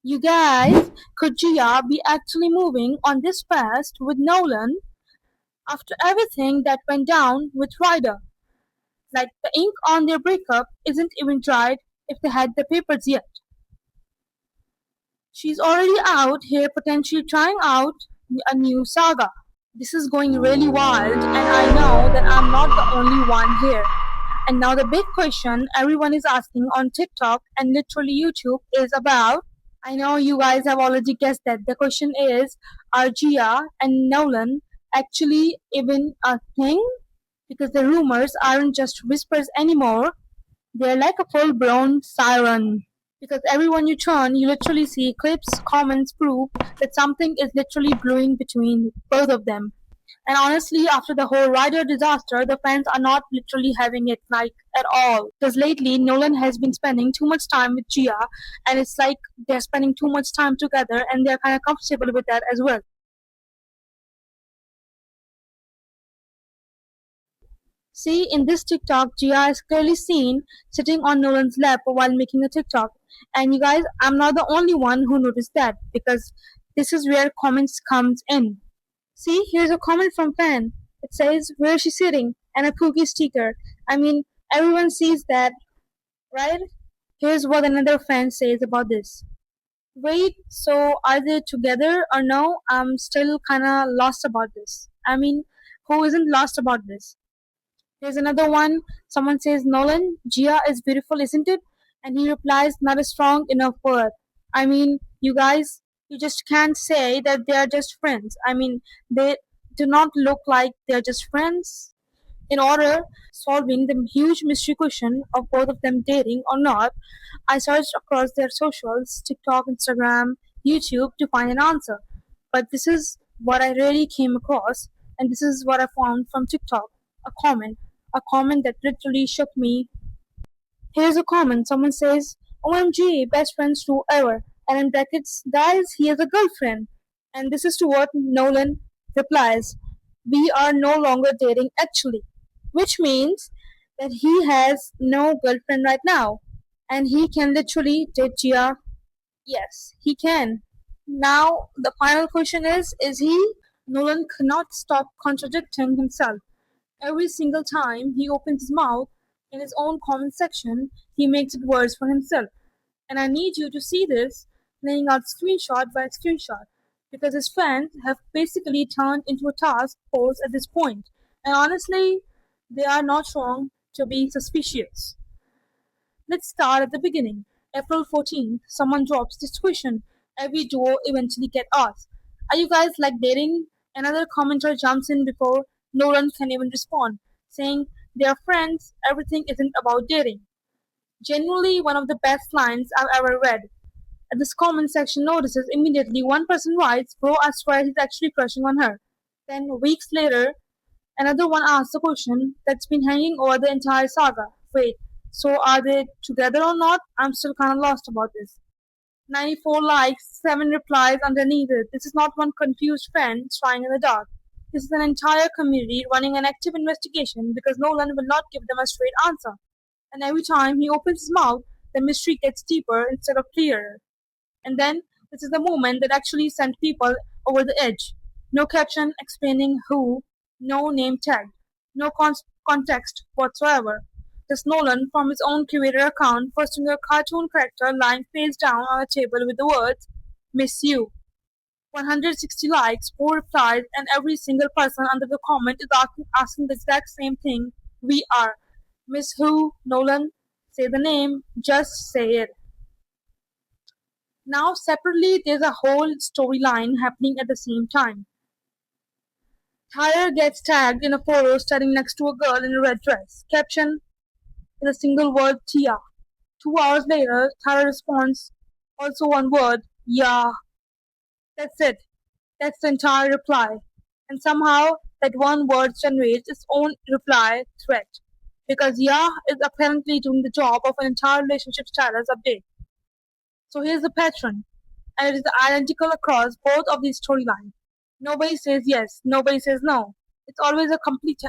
You guys, could Gia be actually moving on this fast with Nolan after everything that went down with Ryder? Like the ink on their breakup isn't even dried if they had the papers yet. She's already out here potentially trying out a new saga. This is going really wild, and I know that I'm not the only one here. And now the big question everyone is asking on TikTok and literally YouTube is about. I know you guys have already guessed that. The question is, are Gia and Nolan actually even a thing? Because the rumors aren't just whispers anymore, they're like a full blown siren. Because everyone you turn, you literally see clips, comments prove that something is literally brewing between both of them. And honestly, after the whole Ryder disaster, the fans are not literally having it like at all. Because lately, Nolan has been spending too much time with Gia, and it's like they're spending too much time together, and they're kind of comfortable with that as well. See, in this TikTok, Gia is clearly seen sitting on Nolan's lap while making a TikTok. And you guys, I'm not the only one who noticed that because this is where comments comes in. See, here's a comment from fan. It says, "Where is she sitting?" and a cookie sticker. I mean, everyone sees that, right? Here's what another fan says about this. Wait, so are they together or no? I'm still kinda lost about this. I mean, who isn't lost about this? Here's another one. Someone says, "Nolan, Gia is beautiful, isn't it?" And he replies, "Not a strong enough word." I mean, you guys, you just can't say that they are just friends. I mean, they do not look like they're just friends. In order solving the huge mystery question of both of them dating or not, I searched across their socials, TikTok, Instagram, YouTube to find an answer. But this is what I really came across, and this is what I found from TikTok. A comment. A comment that literally shook me. Here's a comment. Someone says, "OMG, best friends to ever." And in brackets, "Guys, he has a girlfriend." And this is to what Nolan replies, "We are no longer dating actually." Which means that he has no girlfriend right now. And he can literally date Gia. Yes, he can. Now, the final question is he? Nolan cannot stop contradicting himself. Every single time he opens his mouth in his own comment section, he makes it worse for himself. And I need you to see this, laying out screenshot by screenshot, because his fans have basically turned into a task force at this point. And honestly, they are not wrong to be suspicious. Let's start at the beginning. April 14th, someone drops this question. Every duo eventually get asked, "Are you guys like dating?" Another commenter jumps in before Nolan can even respond, saying, "They are friends, everything isn't about dating." Genuinely one of the best lines I've ever read. At this comment section notices immediately one person writes, "Bro, I swear he's actually crushing on her." Then weeks later, another one asks the question that's been hanging over the entire saga. Wait, so are they together or not? I'm still kinda lost about this. 94 likes, 7 replies underneath it. This is not one confused friend trying in the dark. This is an entire community running an active investigation because Nolan will not give them a straight answer. And every time he opens his mouth, the mystery gets deeper instead of clearer. And then this is the moment that actually sent people over the edge. No caption explaining who, no name tag, no context whatsoever. Just Nolan from his own Twitter account posting a cartoon character lying face down on a table with the words, "Miss you." 160 likes, 4 replies, and every single person under the comment is asking the exact same thing. We are. Miss who? Nolan? Say the name. Just say it. Now, separately, there's a whole storyline happening at the same time. Tyler gets tagged in a photo standing next to a girl in a red dress. Caption in a single word, "Tia." 2 hours later, Tyler responds, also one word, "Yeah." That's it. That's the entire reply. And somehow, that one word generates its own reply thread. Because "Yeah" is apparently doing the job of an entire relationship status update. So here's the pattern, and it is identical across both of these storylines. Nobody says yes, nobody says no. It's always a complete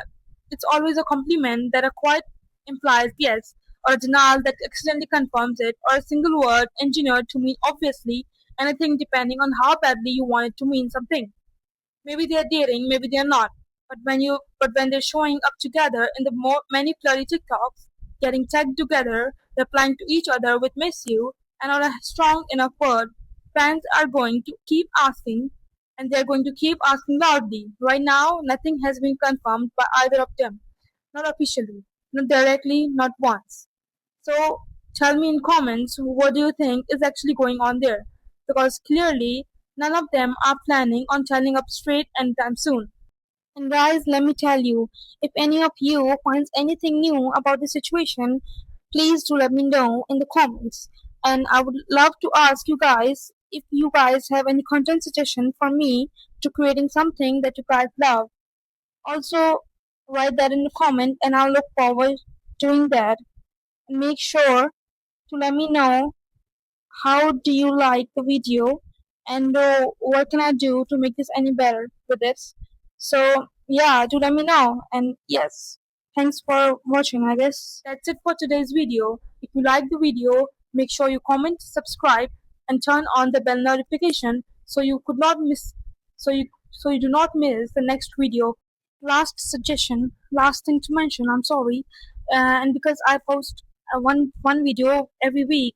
it's always a compliment that a quite implies yes, or a denial that accidentally confirms it, or a single word engineered to mean obviously anything depending on how badly you want it to mean something. Maybe they're dating, maybe they're not. But when they're showing up together in the many flirty TikToks, getting tagged together, replying to each other with "miss you" and not a strong enough word, fans are going to keep asking, and they're going to keep asking loudly. Right now, nothing has been confirmed by either of them, not officially, not directly, not once. So tell me in comments, what do you think is actually going on there? Because clearly none of them are planning on telling up straight anytime soon. And guys, let me tell you, if any of you finds anything new about the situation, please do let me know in the comments. And I would love to ask you guys if you guys have any content suggestion for me to creating something that you guys love. Also, write that in the comment, and I'll look forward doing that. Make sure to let me know how do you like the video, and what can I do to make this any better with this. So yeah, do let me know. And yes, thanks for watching. I guess that's it for today's video. If you like the video, make sure you comment, subscribe, and turn on the bell notification so you could not miss so you do not miss the next video. Last suggestion, last thing to mention, I'm sorry, and because I post one video every week,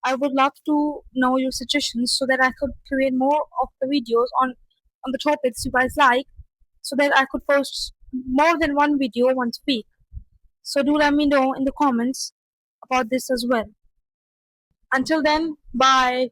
I would love to know your suggestions so that I could create more of the videos on the topics you guys like, so that I could post more than one video once a week. So do let me know in the comments about this as well. Until then, bye.